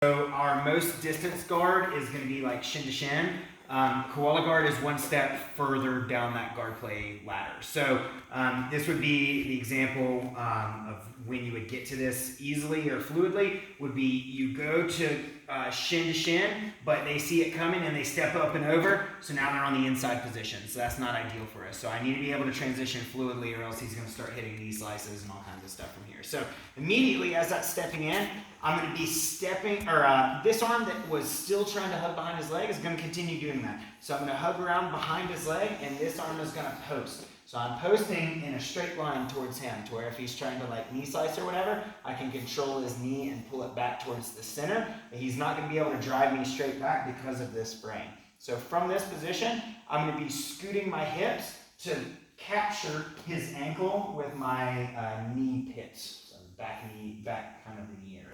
So our most distance guard is going to be like shin to shin. Koala guard is one step further down that guard play ladder. So this would be the example of when you would get to this easily or fluidly would be you go to shin, but they see it coming and they step up and over. So now they're on the inside position. So that's not ideal for us. So I need to be able to transition fluidly or else he's going to start hitting knee slices and all kinds of stuff from here. So immediately as that's stepping in, I'm going to be stepping, or this arm that was still trying to hug behind his leg is going to continue doing that. So I'm going to hug around behind his leg, and this arm is going to post. So I'm posting in a straight line towards him, to where if he's trying to like knee slice or whatever, I can control his knee and pull it back towards the center. But he's not going to be able to drive me straight back because of this frame. So from this position, I'm going to be scooting my hips to capture his ankle with my knee pits. So back kind of the knee area.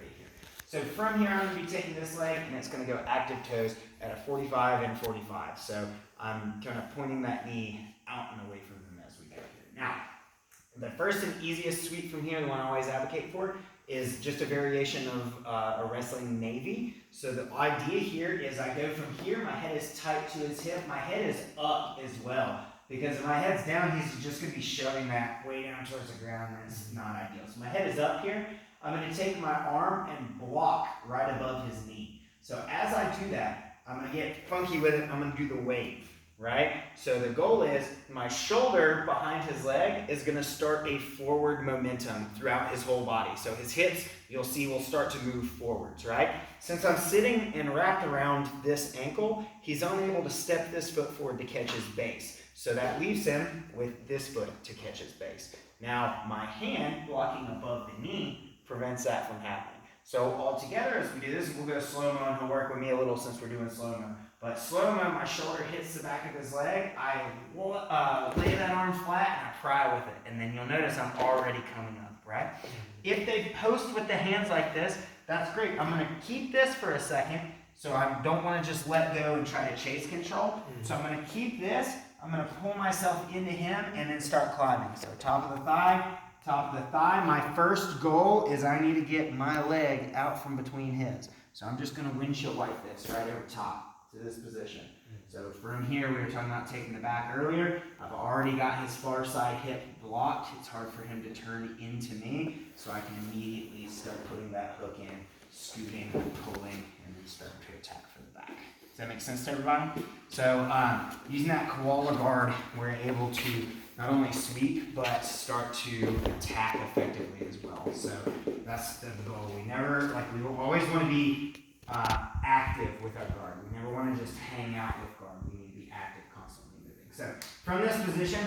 So from here, I'm going to be taking this leg, and it's going to go active toes at a 45 and 45. So I'm kind of pointing that knee out and away from him as we go here. Now, the first and easiest sweep from here, the one I always advocate for, is just a variation of a wrestling navy. So the idea here is I go from here, my head is tight to his hip, my head is up as well. Because if my head's down, he's just going to be shoving that way down towards the ground, and it's not ideal. So my head is up here. I'm going to take my arm and block right above his knee. So as I do that, I'm going to get funky with it. I'm going to do the wave, right? So the goal is my shoulder behind his leg is going to start a forward momentum throughout his whole body. So his hips, you'll see, will start to move forwards, right? Since I'm sitting and wrapped around this ankle, he's unable to step this foot forward to catch his base. So that leaves him with this foot to catch his base. Now, my hand blocking above the knee prevents that from happening. So all together as we do this, we'll go slow-mo, and he'll work with me a little since we're doing slow-mo. But slow-mo, my shoulder hits the back of his leg, I lay that arm flat, and I pry with it. And then you'll notice I'm already coming up, right? If they post with the hands like this, that's great. I'm going to keep this for a second, so I don't want to just let go and try to chase control. So I'm going to keep this, I'm going to pull myself into him, and then start climbing. So top of the thigh, top of the thigh. My first goal is I need to get my leg out from between his. So I'm just going to windshield wipe this right over top to this position. So from here, we were talking about taking the back earlier. I've already got his far side hip blocked. It's hard for him to turn into me, so I can immediately start putting that hook in, scooting, pulling, and then start to attack from the back. Does that make sense to everybody? So using that koala guard, we're able to not only sweep, but start to attack effectively as well. So that's the goal. We always want to be active with our guard. We never want to just hang out with guard. We need to be active, constantly moving. So from this position,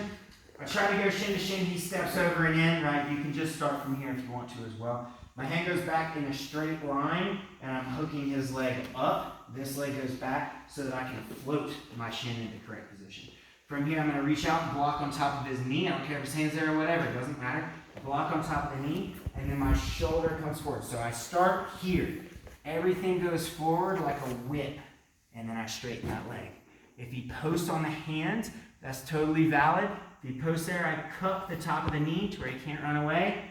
I try to go shin to shin. He steps over and in, right? You can just start from here if you want to as well. My hand goes back in a straight line, and I'm hooking his leg up. This leg goes back so that I can float my shin into correct position. From here, I'm going to reach out and block on top of his knee. I don't care if his hand's there or whatever. It doesn't matter. Block on top of the knee, and then my shoulder comes forward. So I start here. Everything goes forward like a whip, and then I straighten that leg. If he posts on the hand, that's totally valid. If he posts there, I cup the top of the knee to where he can't run away.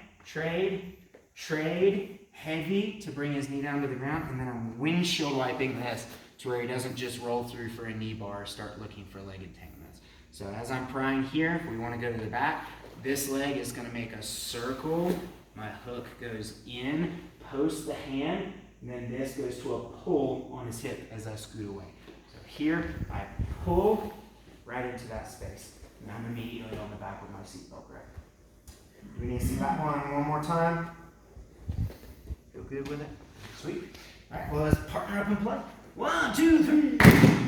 Trade, heavy to bring his knee down to the ground, and then I'm windshield wiping this to where he doesn't just roll through for a knee bar or start looking for leg entanglements. So as I'm prying here, if we want to go to the back, this leg is going to make a circle. My hook goes in, post the hand, and then this goes to a pull on his hip as I scoot away. So here, I pull right into that space. And I'm immediately on the back with my seatbelt grip. We need to see that one more time. Feel good with it? Sweet. All right, well, let's partner up and play. 1, 2, 3.